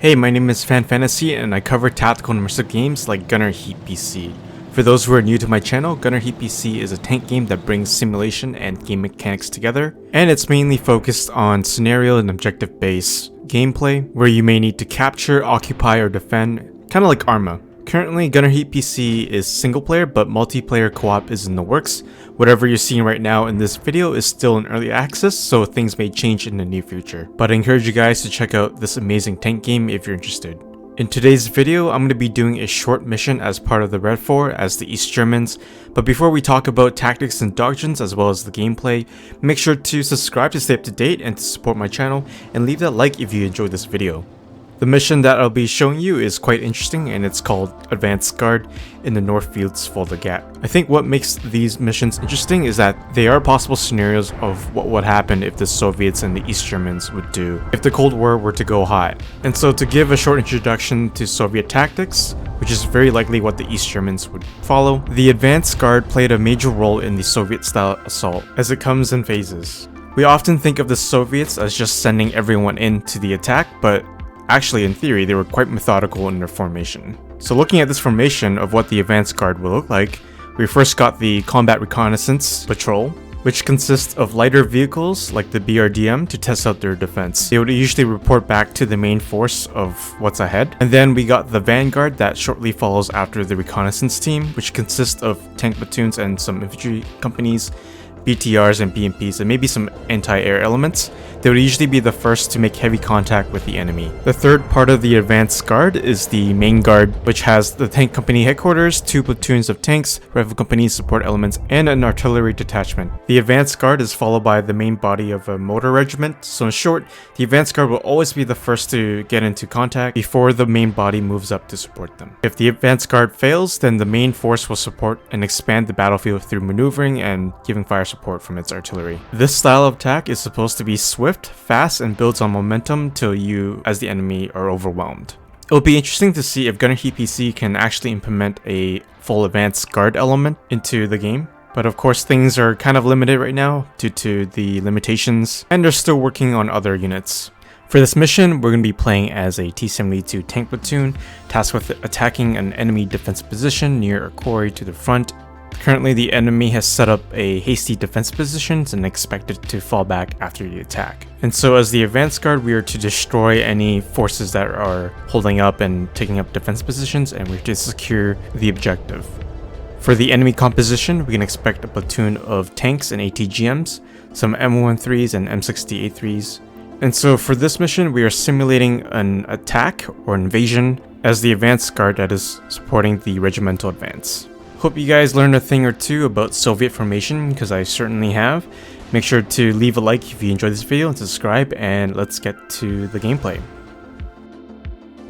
Hey, my name is Fan Fantasy and I cover tactical and immersive games like GHPC. For those who are new to my channel, GHPC is a tank game that brings simulation and game mechanics together, and it's mainly focused on scenario and objective based gameplay where you may need to capture, occupy, or defend, kinda like Arma. Currently, GHPC is single player, but multiplayer co-op is in the works. Whatever you're seeing right now in this video is still in early access, so things may change in the near future. But I encourage you guys to check out this amazing tank game if you're interested. In today's video, I'm going to be doing a short mission as part of the Red 4 as the East Germans, but before we talk about tactics and doctrines as well as the gameplay, make sure to subscribe to stay up to date and to support my channel, and leave that like if you enjoyed this video. The mission that I'll be showing you is quite interesting, and it's called Advanced Guard in the North Fields Fulda Gap. I think what makes these missions interesting is that they are possible scenarios of what would happen if the Soviets and the East Germans would do if the Cold War were to go hot. And so to give a short introduction to Soviet tactics, which is very likely what the East Germans would follow, the Advanced Guard played a major role in the Soviet-style assault, as it comes in phases. We often think of the Soviets as just sending everyone into the attack, but actually, in theory, they were quite methodical in their formation. So looking at this formation of what the Advanced Guard will look like, we first got the Combat Reconnaissance Patrol, which consists of lighter vehicles like the BRDM to test out their defense. They would usually report back to the main force of what's ahead. And then we got the Vanguard that shortly follows after the reconnaissance team, which consists of tank platoons and some infantry companies, BTRs and BMPs, and maybe some anti-air elements. They would usually be the first to make heavy contact with the enemy. The third part of the Advanced Guard is the Main Guard, which has the tank company headquarters, 2 platoons of tanks, rifle companies, support elements, and an artillery detachment. The Advanced Guard is followed by the main body of a motor regiment, so in short, the Advanced Guard will always be the first to get into contact before the main body moves up to support them. If the Advanced Guard fails, then the main force will support and expand the battlefield through maneuvering and giving fire support from its artillery. This style of attack is supposed to be swift, fast, and builds on momentum till you, as the enemy, are overwhelmed. It'll be interesting to see if GHPC can actually implement a full Advanced Guard element into the game. But of course things are kind of limited right now due to the limitations, and they're still working on other units. For this mission, we're going to be playing as a T-72 tank platoon, tasked with attacking an enemy defense position near a quarry to the front. Currently, the enemy has set up a hasty defense positions and expected to fall back after the attack. And so as the Advanced Guard, we are to destroy any forces that are holding up and taking up defense positions, and we're to secure the objective. For the enemy composition, we can expect a platoon of tanks and ATGMs, some M13s and M60A3s. And so for this mission, we are simulating an attack or invasion as the Advanced Guard that is supporting the regimental advance. Hope you guys learned a thing or two about Soviet formation, because I certainly have. Make sure to leave a like if you enjoyed this video and subscribe, and let's get to the gameplay.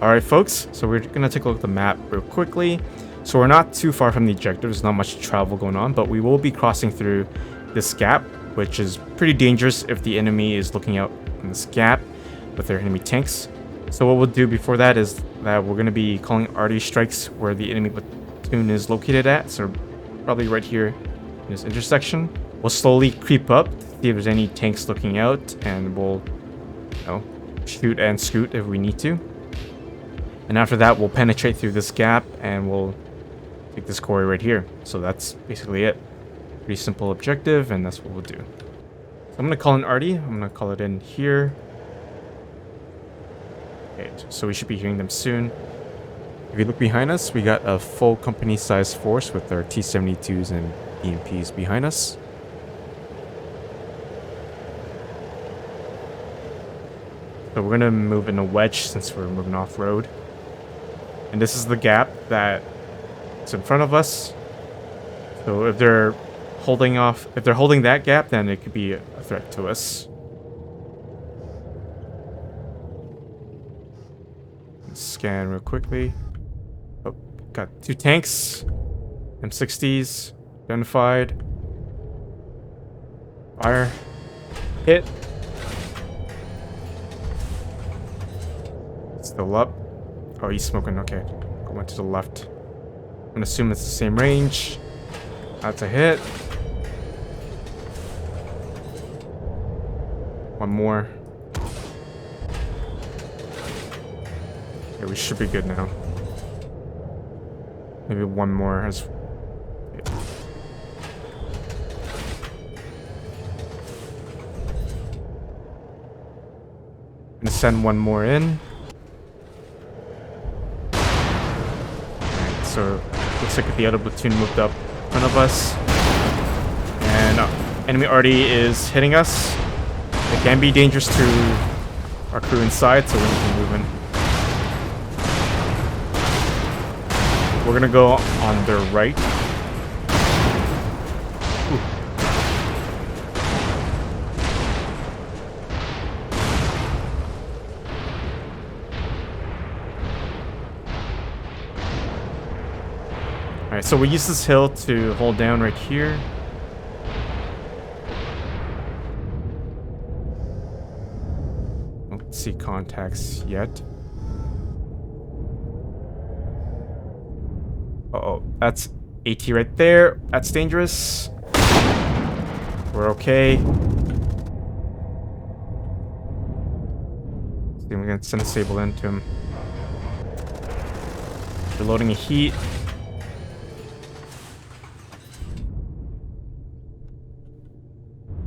Alright folks, so we're going to take a look at the map real quickly. So we're not too far from the objective, there's not much travel going on, but we will be crossing through this gap, which is pretty dangerous if the enemy is looking out in this gap with their enemy tanks. So what we'll do before that is that we're going to be calling artillery strikes where the enemy platoon is located at, so probably right here in this intersection. We'll slowly creep up, see if there's any tanks looking out, and we'll, shoot and scoot if we need to. And after that, we'll penetrate through this gap and we'll take this quarry right here. So that's basically it. Pretty simple objective, and that's what we'll do. So I'm going to call in Arty. I'm going to call it in here. Okay, so we should be hearing them soon. If you look behind us, we got a full company-sized force with our T-72s and BMPs behind us. So we're going to move in a wedge since we're moving off-road. And this is the gap that's in front of us. So if they're holding that gap, then it could be a threat to us. Scan real quickly. Oh, got 2 tanks. M60s identified. Fire. Hit. Still up. Oh, he's smoking. Okay. I went to the left. I'm gonna assume it's the same range. That's a hit. One more. Okay, we should be good now. Maybe one more has... Okay. Gonna send one more in. Alright, so looks like the other platoon moved up in front of us. And enemy already is hitting us. It can be dangerous to our crew inside, so we need to move in. We're gonna go on their right. Alright, so we use this hill to hold down right here. Don't see contacts yet. Uh-oh, that's AT right there. That's dangerous. We're okay. See, we're gonna send a Sable into him. Reloading a heat.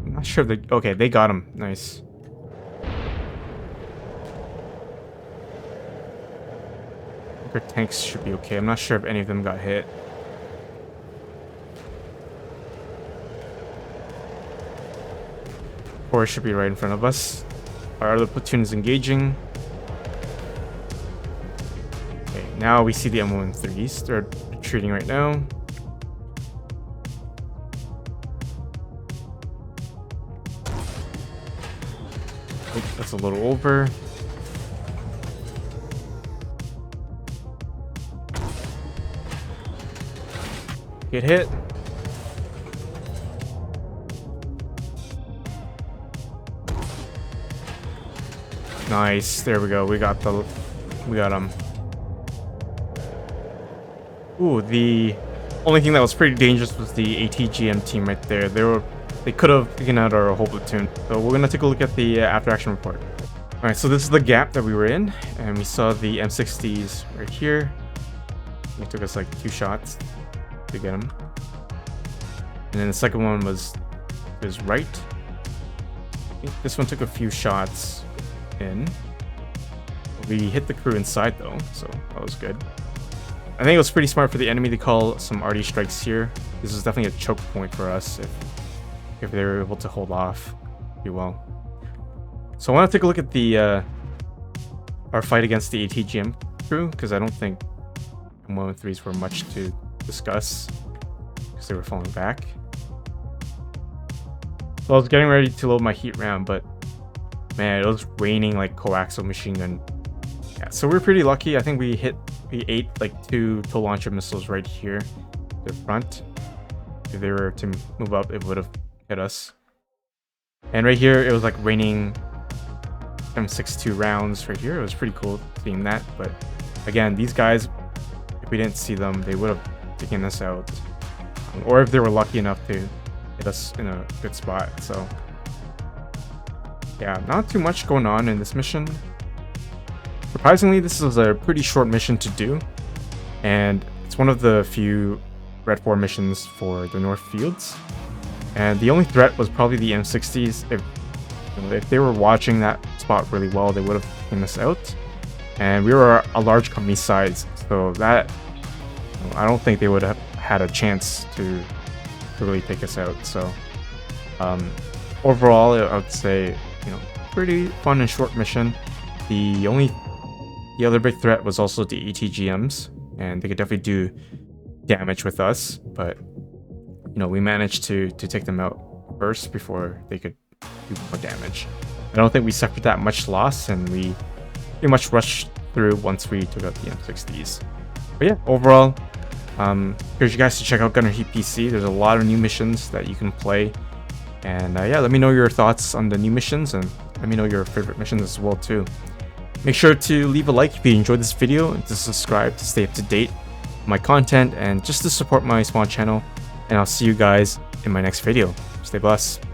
I'm not sure if they... Okay, they got him. Nice. Our tanks should be okay. I'm not sure if any of them got hit. Or should be right in front of us. Our other platoon is engaging. Okay, now we see the M13s. They're retreating right now. Oh, that's a little over. Get hit. Nice. There we go. We got him. Ooh, the only thing that was pretty dangerous was the ATGM team right there. They could have taken out our whole platoon. So we're gonna take a look at the after action report. All right, so this is the gap that we were in, and we saw the M60s right here. It took us like 2 shots to get him. And then the second one was right. I think this one took a few shots in. We hit the crew inside though, so that was good. I think it was pretty smart for the enemy to call some RD strikes here. This is definitely a choke point for us if they were able to hold off pretty well. So I want to take a look at the our fight against the ATGM crew, because I don't think M113s were much to discuss because they were falling back. So I was getting ready to load my heat round, but man, it was raining like coaxial machine gun. Yeah, so we're pretty lucky. I think we ate like 2 tow launcher missiles right here to the front. If they were to move up, it would have hit us. And right here, it was like raining M62 rounds right here. It was pretty cool seeing that. But again, these guys, if we didn't see them, they would have taken us out. Or if they were lucky enough to hit us in a good spot. So yeah, not too much going on in this mission. Surprisingly, this is a pretty short mission to do, and it's one of the few Red 4 missions for the North Fields. And the only threat was probably the M60s. If they were watching that spot really well, they would have taken us out. And we were a large company size, so that I don't think they would have had a chance to really take us out. So overall, I would say, pretty fun and short mission. The other big threat was also the ATGMs, and they could definitely do damage with us, but we managed to take them out first before they could do more damage. I don't think we suffered that much loss, and we pretty much rushed through once we took out the M60s. But yeah, overall, encourage you guys to check out Gunner Heat PC. There's a lot of new missions that you can play, and yeah, let me know your thoughts on the new missions, and let me know your favorite missions as well too. Make sure to leave a like if you enjoyed this video, and to subscribe to stay up to date with my content and just to support my small channel. And I'll see you guys in my next video. Stay blessed.